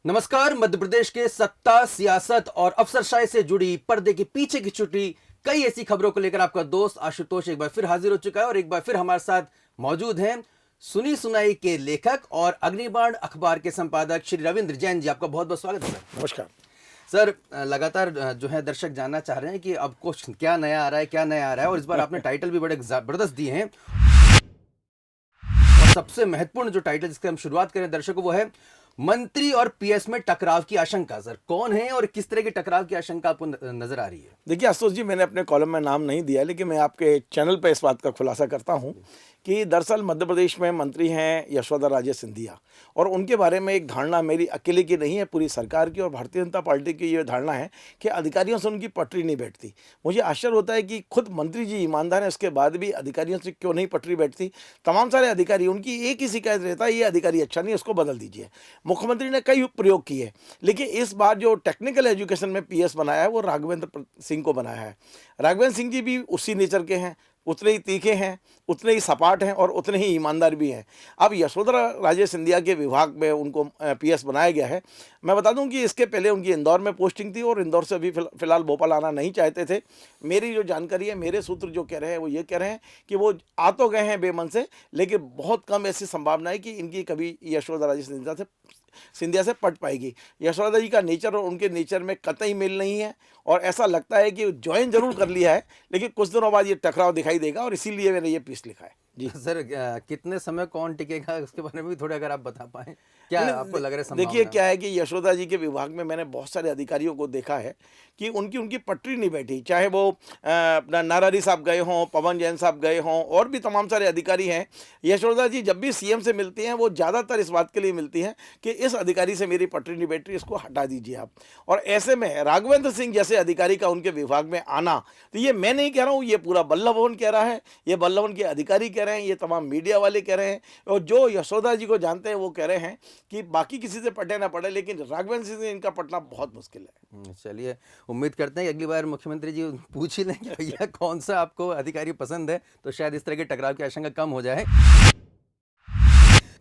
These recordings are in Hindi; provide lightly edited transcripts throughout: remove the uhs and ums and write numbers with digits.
नमस्कार। मध्य प्रदेश के सत्ता, सियासत और अफसरशाही से जुड़ी पर्दे के पीछे की छुटी कई ऐसी खबरों को लेकर आपका दोस्त आशुतोष एक बार फिर हाजिर हो चुका है और एक बार फिर हमारे साथ मौजूद हैं सुनी सुनाई के लेखक और अग्निबाण अखबार के संपादक श्री रविंद्र जैन जी। आपका बहुत बहुत स्वागत है सर। नमस्कार सर, लगातार जो है दर्शक जानना चाह रहे हैं कि अब कुछ क्या नया आ रहा है, क्या नया आ रहा है, और इस बार आपने टाइटल भी बड़े जबरदस्त दिए हैं। और सबसे महत्वपूर्ण जो टाइटल जिसके हम शुरुआत करें दर्शकों, वो है मंत्री और पीएस में टकराव की आशंका। सर, कौन है और किस तरह की टकराव की आशंका आपको नजर आ रही है? देखिए आशुतोष जी, मैंने अपने कॉलम में नाम नहीं दिया, लेकिन मैं आपके चैनल पर इस बात का खुलासा करता हूं कि दरअसल मध्य प्रदेश में मंत्री हैं यशोधरा राजे सिंधिया, और उनके बारे में एक धारणा मेरी अकेले की नहीं है, पूरी सरकार की और भारतीय जनता पार्टी की ये धारणा है कि अधिकारियों से उनकी पटरी नहीं बैठती। मुझे आश्चर्य होता है कि खुद मंत्री जी ईमानदार हैं, उसके बाद भी अधिकारियों से क्यों नहीं पटरी बैठती। तमाम सारे अधिकारी, उनकी एक ही शिकायत रहता है, ये अधिकारी अच्छा नहीं, उसको बदल दीजिए। मुख्यमंत्री ने कई प्रयोग किए, लेकिन इस बार जो टेक्निकल एजुकेशन में पीएस बनाया है वो राघवेंद्र सिंह को बनाया है। राघवेंद्र सिंह जी भी उसी नेचर के हैं, उतने ही तीखे हैं, उतने ही सपाट हैं और उतने ही ईमानदार भी हैं। अब यशोधरा राजे सिंधिया के विभाग में उनको पीएस बनाया गया है। मैं बता दूं कि इसके पहले उनकी इंदौर में पोस्टिंग थी और इंदौर से अभी फिलहाल भोपाल आना नहीं चाहते थे। मेरी जो जानकारी है, मेरे सूत्र जो कह रहे हैं वो ये कह रहे हैं कि वो आ तो गए हैं बेमन से, लेकिन बहुत कम ऐसी संभावना है कि इनकी कभी यशोधरा राजे सिंधिया से पट पाएगी। यशोधरा जी का नेचर और उनके नेचर में कतई मेल नहीं है, और ऐसा लगता है कि ज्वाइन जरूर कर लिया है, लेकिन कुछ दिनों बाद ये टकराव दिखाई देगा, और इसीलिए मैंने ये पीस लिखा है जी। सर, कितने समय कौन टिकेगा उसके बारे में भी थोड़े अगर आप बता पाएं, क्या आपको लग रहा है संभावना? देखिए क्या है कि यशोदा जी के विभाग में मैंने बहुत सारे अधिकारियों को देखा है कि उनकी पटरी नहीं बैठी, चाहे वो अपना नारारी साहब गए हों, पवन जैन साहब गए हों, और भी तमाम सारे अधिकारी हैं। यशोदा जी जब भी सीएम से मिलती हैं वो ज़्यादातर इस बात के लिए मिलती हैं कि इस अधिकारी से मेरी पटरी नहीं बैठ रही, इसको हटा दीजिए आप। और ऐसे में राघवेंद्र सिंह जैसे अधिकारी का उनके विभाग में आना, तो ये मैं नहीं कह रहा हूँ, ये पूरा बल्लभ भवन कह रहा है, ये बल्लभ भवन के अधिकारी कह रहे हैं, ये तमाम मीडिया वाले कह रहे हैं, और जो यशोदा जी को जानते हैं वो कह रहे हैं कि बाकी किसी से पटे ना पड़े, लेकिन राघवेंद्र सिंह से इनका पटना बहुत मुश्किल है। चलिए, उम्मीद करते हैं कि अगली बार मुख्यमंत्री जी पूछ ही लें कि भैया कौन सा आपको अधिकारी पसंद है, तो शायद इस तरह के टकराव की आशंका कम हो जाए।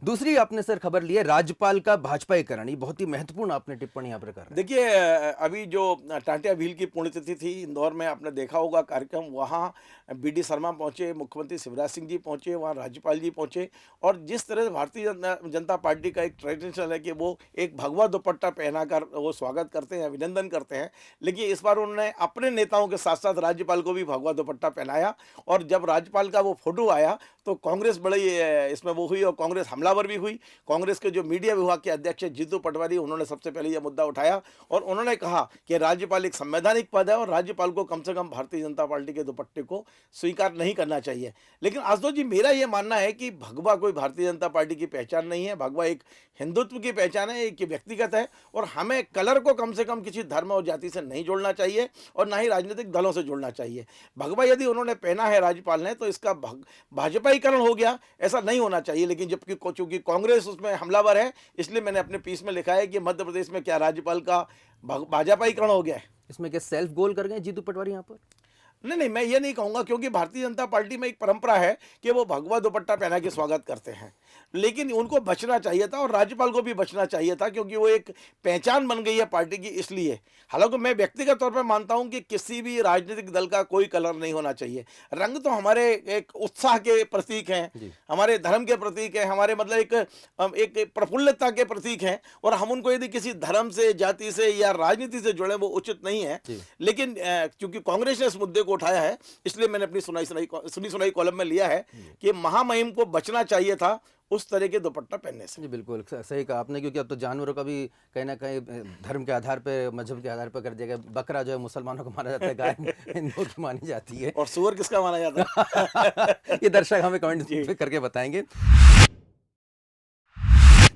दूसरी आपने सर खबर ली है राज्यपाल का भाजपाईकरण। ये बहुत ही महत्वपूर्ण आपने टिप्पणी यहाँ पर कर रहे हैं। देखिए अभी जो टाटिया भील की पुण्यतिथि थी इंदौर में, आपने देखा होगा कार्यक्रम, वहाँ बीडी शर्मा पहुँचे, मुख्यमंत्री शिवराज सिंह जी पहुँचे, वहाँ राज्यपाल जी पहुँचे, और जिस तरह से भारतीय जनता पार्टी का एक ट्रेडिशन है कि वो एक भगवा दुपट्टा पहनाकर वो स्वागत करते हैं, अभिनंदन करते हैं, लेकिन इस बार उन्होंने अपने नेताओं के साथ साथ राज्यपाल को भी भगवा दुपट्टा पहनाया। और जब राज्यपाल का वो फोटो आया तो कांग्रेस बड़ी इसमें वो हुई, और कांग्रेस हमलावर भी हुई। कांग्रेस के जो मीडिया विभाग के अध्यक्ष जीतू पटवारी, उन्होंने सबसे पहले यह मुद्दा उठाया और उन्होंने कहा कि राज्यपाल एक संवैधानिक पद है और राज्यपाल को कम से कम भारतीय जनता पार्टी के दुपट्टे को स्वीकार नहीं करना चाहिए। लेकिन आशुतोष जी, मेरा यह मानना है कि भगवा कोई भारतीय जनता पार्टी की पहचान नहीं है। भगवा एक हिंदुत्व की पहचान है, एक व्यक्तिगत है, और हमें कलर को कम से कम किसी धर्म और जाति से नहीं जोड़ना चाहिए और ना ही राजनीतिक दलों से जोड़ना चाहिए। भगवा यदि उन्होंने पहना है राज्यपाल ने, तो इसका भाजपाईकरण हो गया, ऐसा नहीं होना चाहिए। लेकिन जबकि चूंकि कांग्रेस उसमें हमलावर है, इसलिए मैंने अपने पीस में लिखा है कि मध्य प्रदेश में क्या राज्यपाल का भाजपाईकरण हो गया है। इसमें क्या सेल्फ गोल कर गए जीतू पटवारी यहाँ पर? नहीं, मैं ये नहीं कहूँगा, क्योंकि भारतीय जनता पार्टी में एक परंपरा है कि वो भगवा दुपट्टा पहना के स्वागत करते हैं, लेकिन उनको बचना चाहिए था और राज्यपाल को भी बचना चाहिए था, क्योंकि वो एक पहचान बन गई है पार्टी की। इसलिए हालांकि मैं व्यक्तिगत तौर पर मानता हूं कि किसी भी राजनीतिक दल का कोई कलर नहीं होना चाहिए। रंग तो हमारे एक उत्साह के प्रतीक हैं, हमारे धर्म के प्रतीक हैं, हमारे मतलब एक प्रफुल्लता के प्रतीक हैं, और हम उनको यदि किसी धर्म से, जाति से या राजनीति से जुड़े वो उचित नहीं है। लेकिन चूंकि कांग्रेस ने इस मुद्दे को उठाया है, इसलिए मैंने अपनी सुनी सुनाई कॉलम में लिया है कि महामहिम को बचना चाहिए था उस तरह के दुपट्टा पहनने से। जी बिल्कुल सही कहा आपने, क्योंकि अब तो जानवरों का भी कहीं ना कहीं धर्म के आधार पर, मजहब के आधार पर कर दिया गया। बकरा जो है मुसलमानों को माना जाता है, गाय हिंदुओं की मानी जाती है, और सूअर किसका माना जाता है? ये दर्शक हमें कमेंट करके बताएंगे।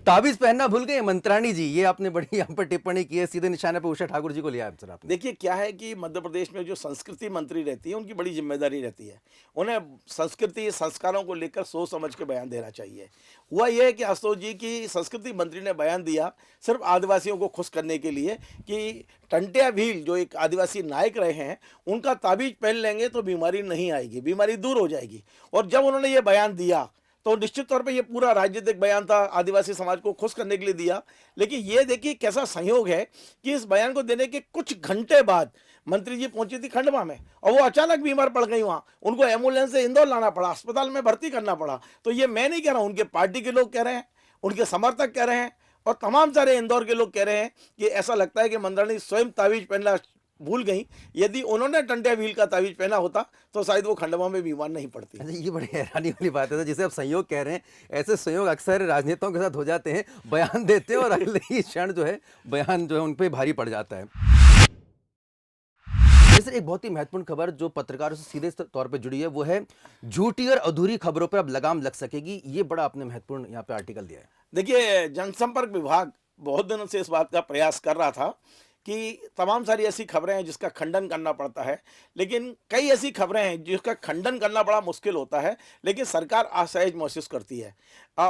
ताबीज पहनना भूल गए मंत्राणी जी, ये आपने बड़ी यहाँ पर टिप्पणी की है, सीधे निशाने पर उषा ठाकुर जी को लिया है सर आपने। देखिए क्या है कि मध्य प्रदेश में जो संस्कृति मंत्री रहती है, उनकी बड़ी जिम्मेदारी रहती है। उन्हें संस्कृति संस्कारों को लेकर सोच समझ के बयान देना चाहिए। हुआ यह है कि आशुतोष जी की संस्कृति मंत्री ने बयान दिया सिर्फ आदिवासियों को खुश करने के लिए कि टंटिया भील जो एक आदिवासी नायक रहे हैं, उनका ताबीज पहन लेंगे तो बीमारी नहीं आएगी, बीमारी दूर हो जाएगी। और जब उन्होंने ये बयान दिया तो निश्चित तौर पे ये पूरा राजनीतिक बयान था, आदिवासी समाज को खुश करने के लिए दिया। लेकिन ये देखिए कैसा संयोग है कि इस बयान को देने के कुछ घंटे बाद मंत्री जी पहुंची थी खंडवा में और वो अचानक बीमार पड़ गई वहाँ, उनको एम्बुलेंस से इंदौर लाना पड़ा, अस्पताल में भर्ती करना पड़ा। तो ये मैं नहीं कह रहा हूँ, उनके पार्टी के लोग कह रहे हैं, उनके समर्थक कह रहे हैं और तमाम सारे इंदौर के लोग कह रहे हैं कि ऐसा लगता है कि मंत्राणी स्वयं तावीज पहनना भूल गई। यदि उन्होंने टंटिया व्हील का तावीज पहना होता तो शायद वो खंडवा में बीमार नहीं पड़ती। अच्छा, ये बड़ी हैरानी वाली बात है। तो जिसे आप संयोग कह रहे हैं, ऐसे संयोग अक्सर राजनेताओं के साथ हो जाते हैं, बयान देते हैं और अगले ही क्षण जो है बयान जो है उन पे भारी पड़ जाता है। जैसे एक बहुत ही महत्वपूर्ण खबर जो पत्रकारों से सीधे तौर पे जुड़ी है, वो है झूठी और अधूरी खबरों पर अब लगाम लग सकेगी। ये बड़ा आपने महत्वपूर्ण यहाँ पे आर्टिकल दिया है। देखिए, जनसंपर्क विभाग बहुत दिनों से इस बात का प्रयास कर रहा था कि तमाम सारी ऐसी खबरें हैं जिसका खंडन करना पड़ता है, लेकिन कई ऐसी खबरें हैं जिसका खंडन करना बड़ा मुश्किल होता है, लेकिन सरकार असहज महसूस करती है।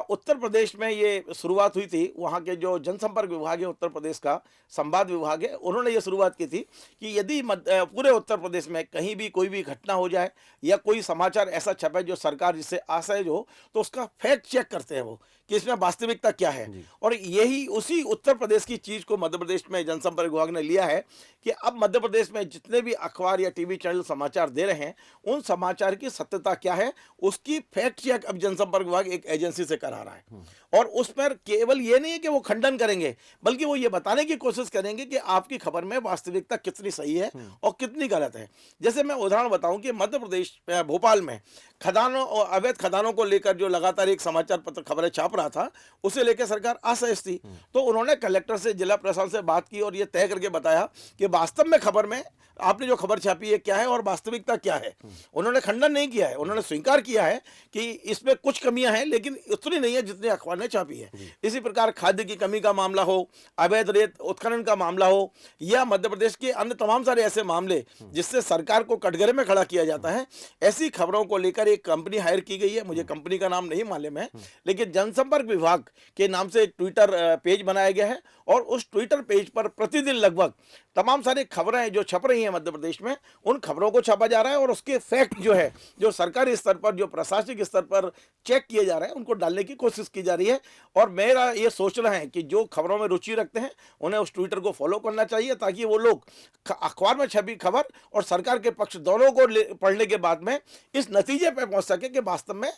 उत्तर प्रदेश में ये शुरुआत हुई थी, वहाँ के जो जनसंपर्क विभाग है उत्तर प्रदेश का, संवाद विभाग है, उन्होंने ये शुरुआत की थी कि यदि पूरे उत्तर प्रदेश में कहीं भी कोई भी घटना हो जाए या कोई समाचार ऐसा छपे जो सरकार जिससे असहज हो, तो उसका फैक्ट चेक करते हैं वो कि इसमें वास्तविकता क्या है। और यही उसी उत्तर प्रदेश की चीज़ को मध्य प्रदेश में जनसंपर्क विभाग ने लिया है कि अब मध्य प्रदेश में जितने भी अखबार या टीवी चैनल समाचार दे रहे हैं, उन समाचार की सत्यता क्या है उसकी फैक्ट चेक अब जनसंपर्क विभाग एक एजेंसी से करा रहा है। और उस पर केवल ये नहीं है कि वो खंडन करेंगे, बल्कि वो ये बताने की कोशिश करेंगे कि आपकी खबर में वास्तविकता कितनी सही है और कितनी गलत है। जैसे मैं उदाहरण बताऊं कि मध्य प्रदेश भोपाल में खदानों और अवैध खदानों को लेकर जो लगातार एक समाचार पत्र खबरें छाप रहा था, उसे लेकर सरकार असहज थी। तो उन्होंने कलेक्टर से, जिला प्रशासन से बात की और ये तय करके बताया कि वास्तव में खबर में आपने जो खबर छापी है क्या है और वास्तविकता क्या है। उन्होंने खंडन नहीं किया है, उन्होंने स्वीकार किया है कि इसमें कुछ कमियां हैं, लेकिन उतनी नहीं है जितनी अखबार ने छापी है। इसी प्रकार खाद्य की कमी का मामला हो, अवैध रेत उत्खनन का मामला हो, या मध्य प्रदेश के अन्य तमाम सारे ऐसे मामले जिससे सरकार को कटघरे में खड़ा किया जाता है, ऐसी खबरों को लेकर एक कंपनी हायर की गई है। मुझे कंपनी का नाम नहीं मालूम है, लेकिन जनसंपर्क विभाग के नाम से एक ट्विटर पेज बनाया गया है और उस ट्विटर पेज पर प्रतिदिन लगभग तमाम सारी खबरें जो छप रही हैं मध्य प्रदेश में, उन खबरों को छापा जा रहा है और उसके फैक्ट जो है, जो सरकारी स्तर पर, जो प्रशासनिक स्तर पर चेक किए जा रहे हैं, उनको डालने की कोशिश की जा रही है। और मेरा ये सोचना है कि जो खबरों में रुचि रखते हैं उन्हें उस ट्विटर को फॉलो करना चाहिए, ताकि वो लोग अखबार में छपी खबर और सरकार के पक्ष दोनों को पढ़ने के बाद में इस नतीजे पर पहुंच सके कि वास्तव में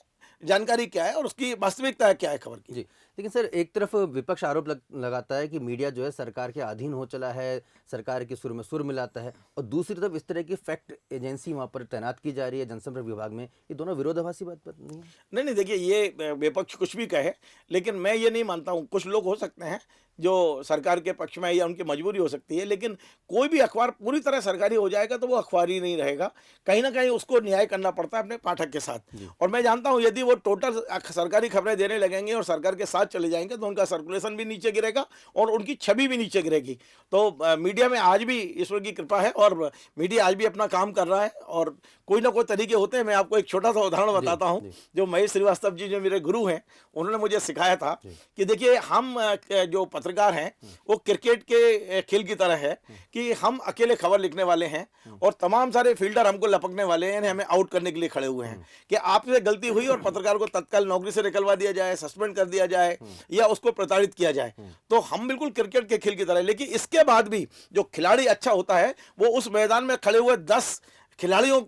जानकारी क्या है और उसकी वास्तविकता क्या है खबर की। जी, लेकिन सर एक तरफ विपक्ष आरोप लगाता है कि मीडिया जो है सरकार के अधीन हो चला है, सरकार के सुर में सुर मिलाता है, और दूसरी तरफ इस तरह की फैक्ट एजेंसी वहाँ पर तैनात की जा रही है जनसंपर्क विभाग में। ये दोनों विरोधाभासी बात नहीं है? नहीं, देखिए, ये विपक्ष कुछ भी कहे, लेकिन मैं ये नहीं मानता हूँ। कुछ लोग हो सकते हैं जो सरकार के पक्ष में, या उनकी मजबूरी हो सकती है, लेकिन कोई भी अखबार पूरी तरह सरकारी हो जाएगा तो वो अखबार ही नहीं रहेगा। कहीं ना कहीं उसको न्याय करना पड़ता है अपने पाठक के साथ। और मैं जानता हूँ यदि वो टोटल सरकारी खबरें देने लगेंगे और सरकार के साथ चले जाएंगे तो उनका सर्कुलेशन भी नीचे गिरेगा और उनकी छवि भी नीचे गिरेगी। तो मीडिया में आज भी ईश्वर की कृपा है और मीडिया आज भी अपना काम कर रहा है और कोई ना कोई तरीके होते हैं। मैं आपको एक छोटा सा उदाहरण बताता हूँ। जो महेश श्रीवास्तव जी, जो मेरे गुरु हैं, उन्होंने मुझे सिखाया था कि देखिए, हम जो पत्रकार हैं वो क्रिकेट के खेल की तरह है कि हम अकेले खबर लिखने वाले हैं और तमाम सारे फील्डर हमको लपकने वाले हैं, हमें आउट करने के लिए खड़े हुए हैं कि आपसे गलती हुई और पत्रकार को तत्काल नौकरी से निकलवा दिया जाए, सस्पेंड कर दिया जाए या उसको प्रताड़ित किया जाए। तो हम बिल्कुल क्रिकेट के खेल की तरह, लेकिन इसके बाद भी जो खिलाड़ी अच्छा होता है वो उस मैदान में खड़े हुए 10 खिलाड़ियों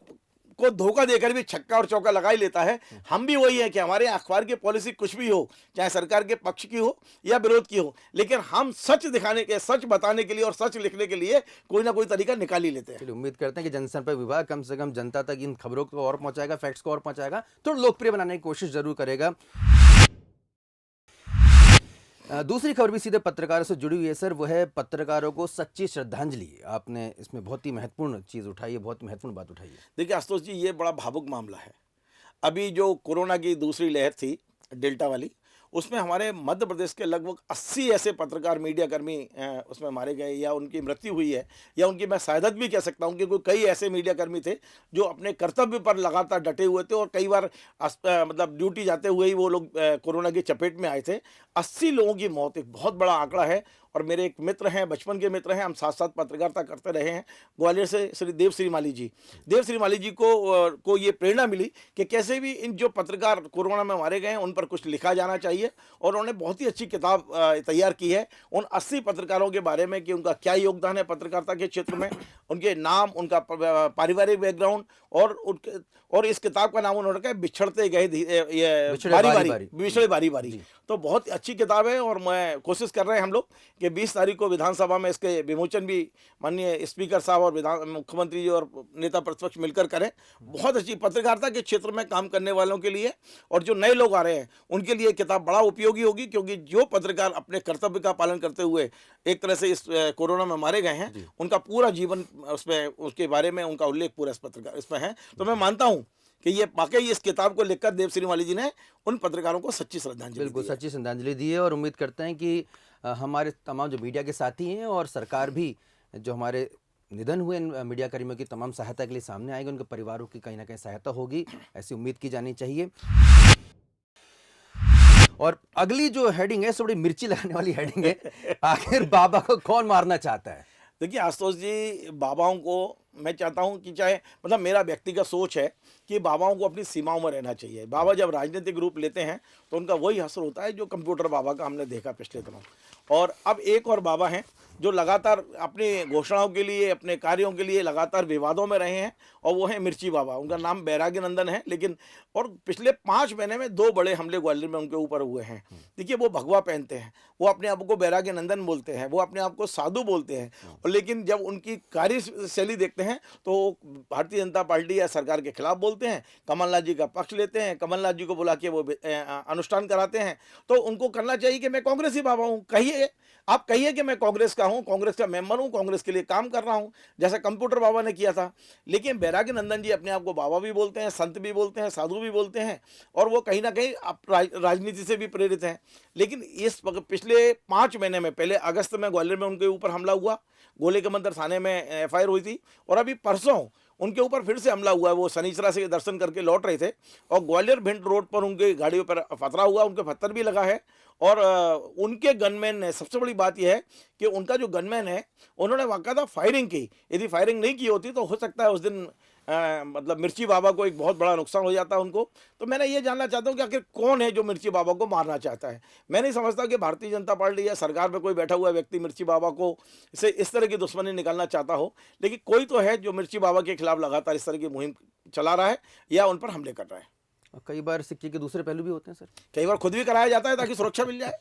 को धोखा देकर भी छक्का और चौका लगा ही लेता है। हम भी वही है कि हमारे अखबार की पॉलिसी कुछ भी हो, चाहे सरकार के पक्ष की हो या विरोध की हो, लेकिन हम सच दिखाने के, सच बताने के लिए और सच लिखने के लिए कोई ना कोई तरीका निकाल ही लेते हैं। चलिए, उम्मीद करते हैं कि जनसंपर्क विभाग कम से कम जनता तक इन खबरों को और पहुंचाएगा, फैक्ट्स को और पहुंचाएगा, तो लोकप्रिय बनाने की कोशिश जरूर करेगा। दूसरी खबर भी सीधे पत्रकारों से जुड़ी हुई है सर, वो है पत्रकारों को सच्ची श्रद्धांजलि। आपने इसमें बहुत ही महत्वपूर्ण चीज़ उठाई है, बहुत महत्वपूर्ण बात उठाई है। देखिए आशुतोष जी, ये बड़ा भावुक मामला है। अभी जो कोरोना की दूसरी लहर थी, डेल्टा वाली, उसमें हमारे मध्य प्रदेश के लगभग 80 ऐसे पत्रकार मीडिया कर्मी उसमें मारे गए या उनकी मृत्यु हुई है, या उनकी मैं शहादत भी कह सकता हूँ, क्योंकि कई ऐसे मीडिया कर्मी थे जो अपने कर्तव्य पर लगातार डटे हुए थे और कई बार मतलब ड्यूटी जाते हुए ही वो लोग कोरोना की चपेट में आए थे। 80 लोगों की मौत एक बहुत बड़ा आंकड़ा है। और मेरे एक मित्र हैं, बचपन के मित्र हैं, हम साथ साथ पत्रकारिता करते रहे हैं, ग्वालियर से श्री देवश्री माली जी। देवश्री माली जी को ये प्रेरणा मिली कि कैसे भी इन जो पत्रकार कोरोना में मारे गए हैं उन पर कुछ लिखा जाना चाहिए, और उन्होंने बहुत ही अच्छी किताब तैयार की है उन 80 पत्रकारों के बारे में कि उनका क्या योगदान है पत्रकारिता के क्षेत्र में, उनके नाम, उनका पारिवारिक बैकग्राउंड, और इस किताब का नाम उन्होंने रखा है बिछड़ते गए बिछड़े बारी बारी। तो बहुत अच्छी किताब है, और मैं कोशिश कर रहे हैं हम लोग कि 20 तारीख को विधानसभा में इसके विमोचन भी माननीय स्पीकर साहब और मुख्यमंत्री जी और नेता प्रतिपक्ष मिलकर करें। बहुत अच्छी पत्रकारिता के क्षेत्र में काम करने वालों के लिए और जो नए लोग आ रहे हैं उनके लिए किताब बड़ा उपयोगी होगी, क्योंकि जो पत्रकार अपने कर्तव्य का पालन करते हुए एक तरह से इस कोरोना में मारे गए हैं, उनका पूरा जीवन उसमें, उसके बारे में उनका उल्लेख पूरा इस पत्रकार इसमें है। तो मैं मानता हूं कि ये वाकई इस किताब को लिखकर देवश्री माली जी ने उन पत्रकारों को सच्ची श्रद्धांजलि बिल्कुल सच्ची श्रद्धांजलि दी है, और उम्मीद करते हैं कि हमारे तमाम जो मीडिया के साथी हैं और सरकार भी जो हमारे निधन हुए इन मीडिया कर्मियों की तमाम सहायता के लिए सामने आएगी, उनके परिवारों की कहीं ना कहीं सहायता होगी, ऐसी उम्मीद की जानी चाहिए। और अगली जो हेडिंग है, बड़ी मिर्ची लगाने वाली हेडिंग है, आखिर बाबा को कौन मारना चाहता है? देखिए आशुतोष जी, बाबाओं को मैं चाहता हूं कि चाहे, मतलब मेरा व्यक्तिगत सोच है कि बाबाओं को अपनी सीमाओं में रहना चाहिए। बाबा जब राजनीतिक रूप लेते हैं तो उनका वही असर होता है जो कंप्यूटर बाबा का हमने देखा पिछले दिनों। और अब एक और बाबा हैं जो लगातार अपनी घोषणाओं के लिए, अपने कार्यों के लिए लगातार विवादों में रहे हैं, और वो है मिर्ची बाबा। उनका नाम बैरागी नंदन है, लेकिन और पिछले 5 महीने में 2 बड़े हमले ग्वालियर में उनके ऊपर हुए हैं। देखिए, वो भगवा पहनते हैं, वो अपने आप को बैरागी नंदन बोलते हैं, वो अपने आप को साधु बोलते हैं, और लेकिन जब उनकी कार्यशैली देखते हैं तो भारतीय जनता पार्टी या सरकार के खिलाफ बोलते हैं, कमलनाथ जी का पक्ष लेते हैं, कमलनाथ जी को बुला के वो अनुष्ठान कराते हैं। तो उनको करना चाहिए कि मैं कांग्रेसी बाबा हूँ, कहिए, आप कहिए कि मैं कांग्रेस का हूं, कांग्रेस का मेंबर हूं, कांग्रेस के लिए काम कर रहा हूं, जैसा कंप्यूटर बाबा ने किया था। लेकिन बैरागी नंदन जी अपने आप को बाबा भी बोलते हैं, संत भी बोलते हैं, साधु भी बोलते हैं, और वो कहीं ना कहीं राजनीति से भी प्रेरित हैं। लेकिन इस पिछले 5 महीने में, पहले अगस्त में ग्वालियर में उनके ऊपर हमला हुआ, गोले के मंदिर थाने में FIR हुई थी, और अभी परसों उनके ऊपर फिर से हमला हुआ है। वो शनिचरा से दर्शन करके लौट रहे थे और ग्वालियर भिंड रोड पर उनकी गाड़ियों पर पथरा हुआ, उनके पत्थर भी लगा है। और उनके गनमैन ने, सबसे बड़ी बात यह है कि उनका जो गनमैन है उन्होंने बाकायदा फायरिंग की। यदि फायरिंग नहीं की होती तो हो सकता है उस दिन मतलब मिर्ची बाबा को एक बहुत बड़ा नुकसान हो जाता है उनको। तो मैंने ये जानना चाहता हूँ कि आखिर कौन है जो मिर्ची बाबा को मारना चाहता है। मैं नहीं समझता कि भारतीय जनता पार्टी या सरकार में कोई बैठा हुआ व्यक्ति मिर्ची बाबा को से इस तरह की दुश्मनी निकालना चाहता हो, लेकिन कोई तो है जो मिर्ची बाबा के खिलाफ लगातार इस तरह की मुहिम चला रहा है या उन पर हमले कर रहा है। कई बार सिक्के के दूसरे पहलू भी होते हैं सर, कई बार खुद भी कराया जाता है ताकि सुरक्षा मिल जाए।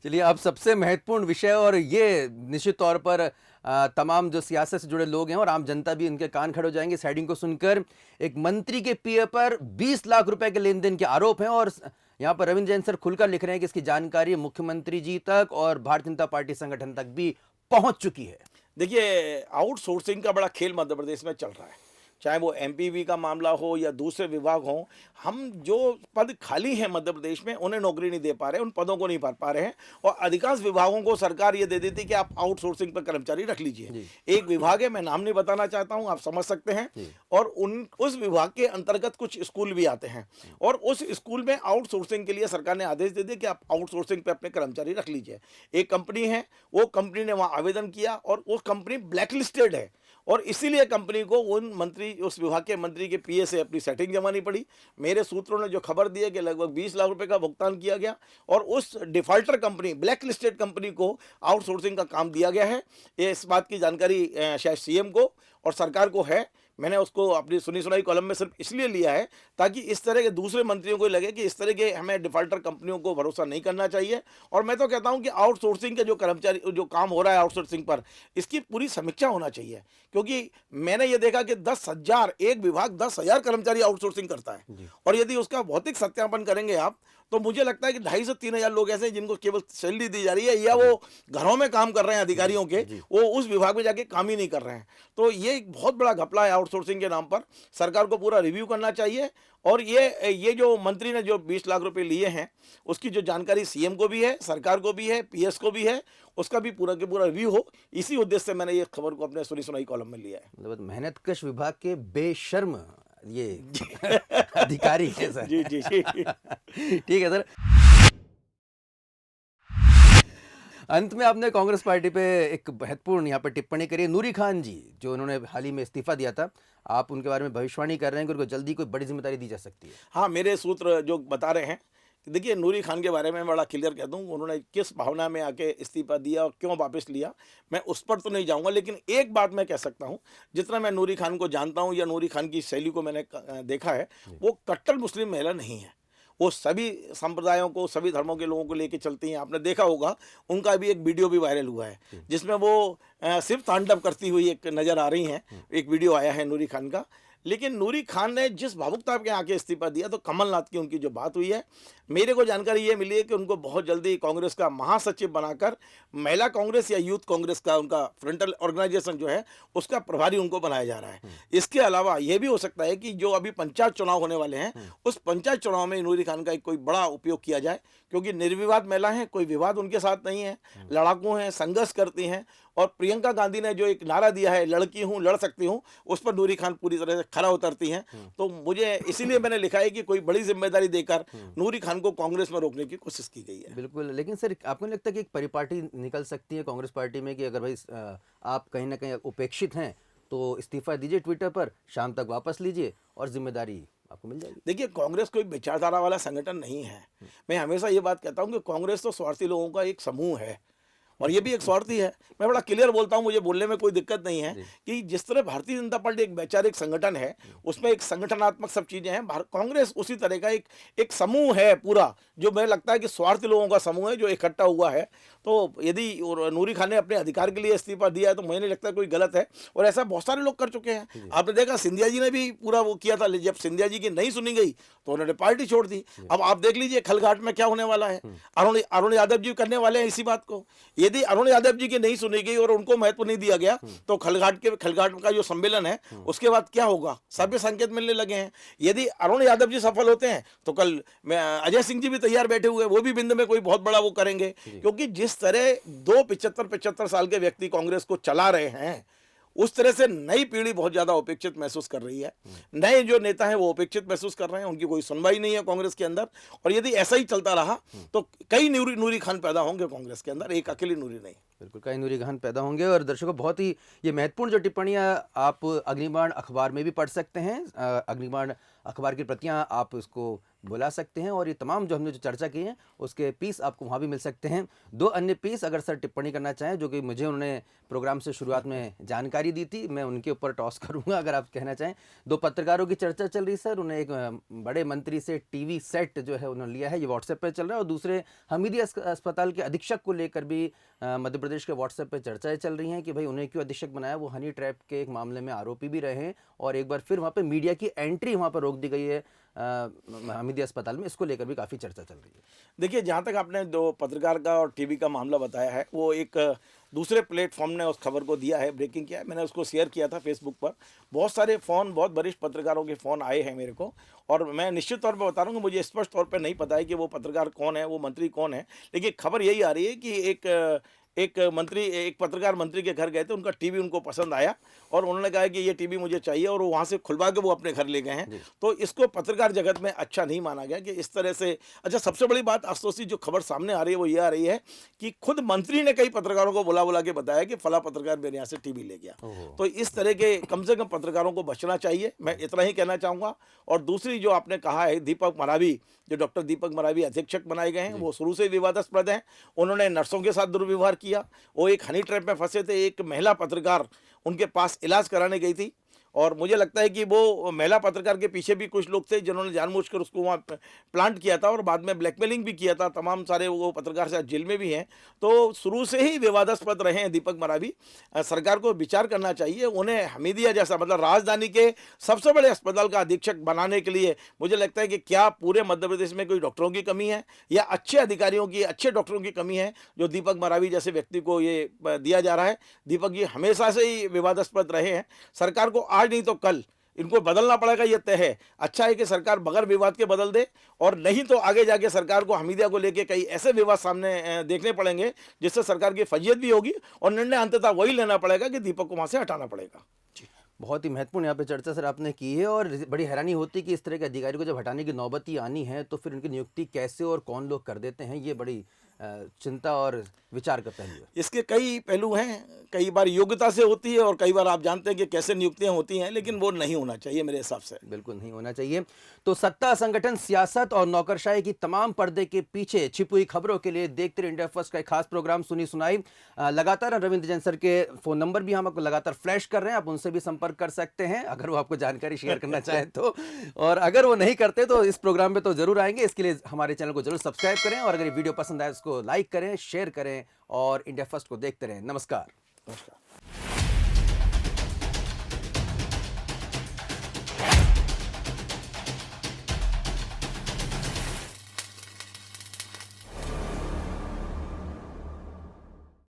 चलिए, अब सबसे महत्वपूर्ण विषय, और ये निश्चित तौर पर तमाम जो सियासत से जुड़े लोग हैं और आम जनता भी इनके कान खड़े हो जाएंगे इस हेडिंग को सुनकर। एक मंत्री के पीए पर 20 लाख रुपए के लेन देन के आरोप हैं, और यहाँ पर रविंद्र जैन सर खुलकर लिख रहे हैं कि इसकी जानकारी मुख्यमंत्री जी तक और भारतीय जनता पार्टी संगठन तक भी पहुंच चुकी है। देखिए, आउटसोर्सिंग का बड़ा खेल मध्य प्रदेश में चल रहा है, चाहे वो MPV का मामला हो या दूसरे विभाग हो। हम जो पद खाली हैं मध्य प्रदेश में उन्हें नौकरी नहीं दे पा रहे, उन पदों को नहीं भर पा रहे हैं, और अधिकांश विभागों को सरकार ये दे देती कि आप आउटसोर्सिंग पर कर्मचारी रख लीजिए। एक विभाग है, मैं नाम नहीं बताना चाहता हूं, आप समझ सकते हैं, और उस विभाग के अंतर्गत कुछ स्कूल भी आते हैं, और उस स्कूल में आउटसोर्सिंग के लिए सरकार ने आदेश दे दिया कि आप आउटसोर्सिंग पर अपने कर्मचारी रख लीजिए। एक कंपनी है, वो कंपनी ने वहाँ आवेदन किया और वो कंपनी ब्लैकलिस्टेड है, और इसीलिए कंपनी को उस विभाग के मंत्री के पीए से अपनी सेटिंग जमानी पड़ी। मेरे सूत्रों ने जो खबर दी है कि लगभग 20 लाख रुपए का भुगतान किया गया, और उस defaulter company, black listed company को आउटसोर्सिंग का काम दिया गया है। ये इस बात की जानकारी शायद CM को और सरकार को है। मैंने उसको अपनी सुनी सुनाई कॉलम में सिर्फ इसलिए लिया है ताकि इस तरह के दूसरे मंत्रियों को लगे कि इस तरह के हमें डिफॉल्टर कंपनियों को भरोसा नहीं करना चाहिए। और मैं तो कहता हूं कि आउटसोर्सिंग के जो काम हो रहा है आउटसोर्सिंग पर, इसकी पूरी समीक्षा होना चाहिए, क्योंकि मैंने ये देखा कि 10,000 एक विभाग 10,000 कर्मचारी आउटसोर्सिंग करता है, और यदि उसका भौतिक सत्यापन करेंगे आप तो मुझे लगता है कि 2,500 से 3,000 लोग ऐसे हैं जिनको केवल सैलरी दी जा रही है, या वो घरों में काम कर रहे हैं अधिकारियों के, वो उस विभाग में जाके काम ही नहीं कर रहे हैं। तो ये एक बहुत बड़ा घपला है आउटसोर्सिंग के नाम पर सरकार को पूरा रिव्यू करना चाहिए। और ये जो मंत्री ने जो 20 लाख रुपए लिए हैं, उसकी जो जानकारी सीएम को भी है, सरकार को भी है, पीएस को भी है, उसका भी पूरा के पूरा रिव्यू हो। इसी उद्देश्य से मैंने ये खबर को अपने सुनी सुनाई कॉलम में लिया है। मतलब मेहनतकश विभाग के बेशर्म ये अधिकारी है सर। जी जी जी। ठीक है सर। अंत में आपने कांग्रेस पार्टी पे एक महत्वपूर्ण यहाँ पर टिप्पणी करी है। नूरी खान जी, जो उन्होंने हाल ही में इस्तीफा दिया था, आप उनके बारे में भविष्यवाणी कर रहे हैं कि उनको जल्दी कोई बड़ी जिम्मेदारी दी जा सकती है। हाँ, मेरे सूत्र जो बता रहे हैं, देखिए नूरी खान के बारे में बड़ा क्लियर कह दूं, उन्होंने किस भावना में आके इस्तीफा दिया और क्यों वापस लिया, मैं उस पर तो नहीं जाऊंगा। लेकिन एक बात मैं कह सकता हूं, जितना मैं नूरी खान को जानता हूं या नूरी खान की शैली को मैंने देखा है, वो कट्टर मुस्लिम महिला नहीं है। वो सभी संप्रदायों को, सभी धर्मों के लोगों को लेके चलती हैं। आपने देखा होगा, उनका भी एक वीडियो भी वायरल हुआ है जिसमें वो सिर्फ तांडव करती हुई एक नज़र आ रही हैं। एक वीडियो आया है नूरी खान का। लेकिन नूरी खान ने जिस भावुकता के आके इस्तीफा दिया, तो कमलनाथ की उनकी जो बात हुई है, मेरे को जानकारी ये मिली है कि उनको बहुत जल्दी कांग्रेस का महासचिव बनाकर महिला कांग्रेस या यूथ कांग्रेस का उनका फ्रंटल ऑर्गेनाइजेशन जो है उसका प्रभारी उनको बनाया जा रहा है। इसके अलावा ये भी हो सकता है कि जो अभी पंचायत चुनाव होने वाले हैं, उस पंचायत चुनाव में नूरी खान का एक कोई बड़ा उपयोग किया जाए, क्योंकि निर्विवाद महिला हैं, कोई विवाद उनके साथ नहीं है, लड़ाकू हैं, संघर्ष करती हैं। और प्रियंका गांधी ने जो एक नारा दिया है, लड़की हूँ लड़ सकती हूँ, उस पर नूरी खान पूरी तरह से खरा उतरती हैं। तो मुझे इसीलिए मैंने लिखा है कि कोई बड़ी जिम्मेदारी देकर नूरी खान को कांग्रेस में रोकने की कोशिश की गई है। बिल्कुल। लेकिन सर, आपको नहीं लगता कि एक परिपाटी निकल सकती है कांग्रेस पार्टी में कि अगर भाई आप कहीं ना कहीं उपेक्षित हैं तो इस्तीफा दीजिए ट्विटर पर, शाम तक वापस लीजिए और जिम्मेदारी आपको मिल जाएगी? देखिए, कांग्रेस कोई विचारधारा वाला संगठन नहीं है। मैं हमेशा ये बात कहता हूँ कि कांग्रेस तो स्वार्थी लोगों का एक समूह है, और ये भी एक स्वार्थी है। मैं बड़ा क्लियर बोलता हूँ, मुझे बोलने में कोई दिक्कत नहीं है कि जिस तरह भारतीय जनता पार्टी एक वैचारिक संगठन है, उसमें एक संगठनात्मक सब चीज़ें हैं, कांग्रेस उसी तरह का एक समूह है पूरा, जो मुझे लगता है कि स्वार्थी लोगों का समूह है जो इकट्ठा हुआ है। तो यदि नूरी खान ने अपने अधिकार के लिए इस्तीफा दिया है तो मुझे नहीं लगता कोई गलत है, और ऐसा बहुत सारे लोग कर चुके हैं। आपने देखा सिंधिया जी ने भी पूरा वो किया था, जब सिंधिया जी की नहीं सुनी गई तो उन्होंने पार्टी छोड़ दी। अब आप देख लीजिए खलघाट में क्या होने वाला है। अरुण यादव जी करने वाले हैं इसी बात को। यदि अरुण यादव जी की नहीं सुनी गई और उनको महत्व नहीं दिया गया, तो खलघाट का जो सम्मेलन है उसके बाद क्या होगा, सभी संकेत मिलने लगे हैं। यदि अरुण यादव जी सफल होते हैं तो कल अजय सिंह जी भी तैयार बैठे हुए, वो भी बिंद में कोई बहुत बड़ा वो करेंगे। क्योंकि जिस तरह 75 साल के व्यक्ति कांग्रेस को चला रहे हैं, उस तरह से नई पीढ़ी बहुत ज्यादा उपेक्षित महसूस कर रही है। नए जो नेता हैं वो उपेक्षित महसूस कर रहे हैं, उनकी कोई सुनवाई नहीं है कांग्रेस के अंदर। और यदि ऐसा ही चलता रहा तो कई नूरी खान पैदा होंगे कांग्रेस के अंदर, एक अकेली नूरी नहीं। बिल्कुल, कई नूरी खान पैदा होंगे। और दर्शकों, बहुत ही ये महत्वपूर्ण जो टिप्पणियां आप अग्निबाण अखबार में भी पढ़ सकते हैं। अग्निबाण अखबार की प्रतियां आप इसको बुला सकते हैं, और ये तमाम जो हमने जो चर्चा की है उसके पीस आपको वहाँ भी मिल सकते हैं। 2 अन्य पीस अगर सर टिप्पणी करना चाहें, जो कि मुझे उन्होंने प्रोग्राम से शुरुआत में जानकारी दी थी, मैं उनके ऊपर टॉस करूंगा अगर आप कहना चाहें। 2 पत्रकारों की चर्चा चल रही सर, उन्हें एक बड़े मंत्री से टीवी सेट जो है उन्होंने लिया है, ये व्हाट्सएप पर चल रहा है। और दूसरे हमीदिया अस्पताल के अधीक्षक को लेकर भी मध्य प्रदेश के व्हाट्सएप पर चर्चाएं चल रही हैं कि भाई उन्हें क्यों अधीक्षक बनाया। वो हनी ट्रैप के एक मामले में आरोपी भी रहे हैं, और एक बार फिर वहाँ पर मीडिया की एंट्री वहाँ पर रोक दी गई है हमीदिया अस्पताल में। इसको लेकर भी काफ़ी चर्चा चल रही है। देखिए, जहाँ तक आपने 2 पत्रकार का और टीवी का मामला बताया है, वो एक दूसरे प्लेटफॉर्म ने उस खबर को दिया है, ब्रेकिंग किया है। मैंने उसको शेयर किया था फेसबुक पर। बहुत सारे फ़ोन, बहुत वरिष्ठ पत्रकारों के फ़ोन आए हैं मेरे को, और मैं निश्चित तौर पर बता रहा हूँ कि मुझे स्पष्ट तौर पर नहीं पता है कि वो पत्रकार कौन है, वो मंत्री कौन है। लेकिन खबर यही आ रही है कि एक पत्रकार मंत्री के घर गए थे, उनका टीवी उनको पसंद आया और उन्होंने कहा कि ये टीवी मुझे चाहिए, और वहाँ से खुलवा के वो अपने घर ले गए हैं। तो इसको पत्रकार जगत में अच्छा नहीं माना गया कि इस तरह से। अच्छा, सबसे बड़ी बात आशुतोष जी, जो खबर सामने आ रही है वो ये आ रही है कि खुद मंत्री ने कई पत्रकारों को बुला के बताया कि फला पत्रकार मेरे यहाँ से टीवी ले गया। तो इस तरह के कम से कम पत्रकारों को बचना चाहिए, मैं इतना ही कहना चाहूँगा। और दूसरी जो आपने कहा है, दीपक मरावी, जो डॉक्टर दीपक मरावी अधीक्षक बनाए गए हैं, वो शुरू से विवादास्पद हैं। उन्होंने नर्सों के साथ दुर्व्यवहार किया। वो एक हनी ट्रैप में फंसे थे। एक महिला पत्रकार उनके पास इलाज कराने गई थी, और मुझे लगता है कि वो महिला पत्रकार के पीछे भी कुछ लोग थे जिन्होंने जानबूझकर उसको वहाँ प्लांट किया था, और बाद में ब्लैकमेलिंग भी किया था। तमाम सारे वो पत्रकार शायद जेल में भी हैं। तो शुरू से ही विवादास्पद रहे हैं दीपक मरावी। सरकार को विचार करना चाहिए, उन्हें हमीदिया जैसा, मतलब राजधानी के सबसे बड़े अस्पताल का अधीक्षक बनाने के लिए मुझे लगता है कि क्या पूरे मध्य प्रदेश में कोई डॉक्टरों की कमी है या अच्छे अधिकारियों की, अच्छे डॉक्टरों की कमी है जो दीपक मरावी जैसे व्यक्ति को ये दिया जा रहा है। दीपक जी हमेशा से ही विवादास्पद रहे हैं। सरकार को आज आज नहीं तो कल इनको बदलना पड़ेगा, ये तय है। अच्छा है कि सरकार बगैर विवाद के बदल दे, और नहीं तो आगे जाके सरकार को हमीदिया को लेके कई ऐसे विवाद सामने देखने पड़ेंगे जिससे सरकार की फजीयत भी होगी और निर्णय अंततः वही लेना पड़ेगा कि दीपक को वहां से हटाना पड़ेगा। बहुत ही महत्वपूर्ण यहाँ पे चर्चा सर आपने की है, और बड़ी हैरानी होती है कि इस तरह के अधिकारी को जब हटाने की नौबत ही आनी है तो फिर उनकी नियुक्ति कैसे और कौन लोग कर देते हैं, ये बड़ी चिंता और विचार का पहलू है। इसके कई पहलू हैं, कई बार योग्यता से होती है और कई बार आप जानते हैं कि कैसे नियुक्तियां होती हैं, लेकिन वो नहीं होना चाहिए मेरे हिसाब से। बिल्कुल नहीं होना चाहिए। तो सत्ता, संगठन, सियासत और नौकरशाही की तमाम पर्दे के पीछे छिपी हुई खबरों के लिए देखते रहिए इंडिया फर्स्ट का एक खास प्रोग्राम सुनी सुनाई। लगातार रविंद्र जैन सर के फोन नंबर भी हम आपको लगातार फ्लैश कर रहे हैं, आप उनसे भी संपर्क कर सकते हैं अगर वो आपको जानकारी शेयर करना चाहें तो, और अगर वो नहीं करते तो इस प्रोग्राम में तो जरूर आएंगे। इसके लिए हमारे चैनल को जरूर सब्सक्राइब करें, और अगर ये वीडियो पसंद आए उसको लाइक करें, शेयर करें और इंडिया फर्स्ट को देखते रहें। नमस्कार।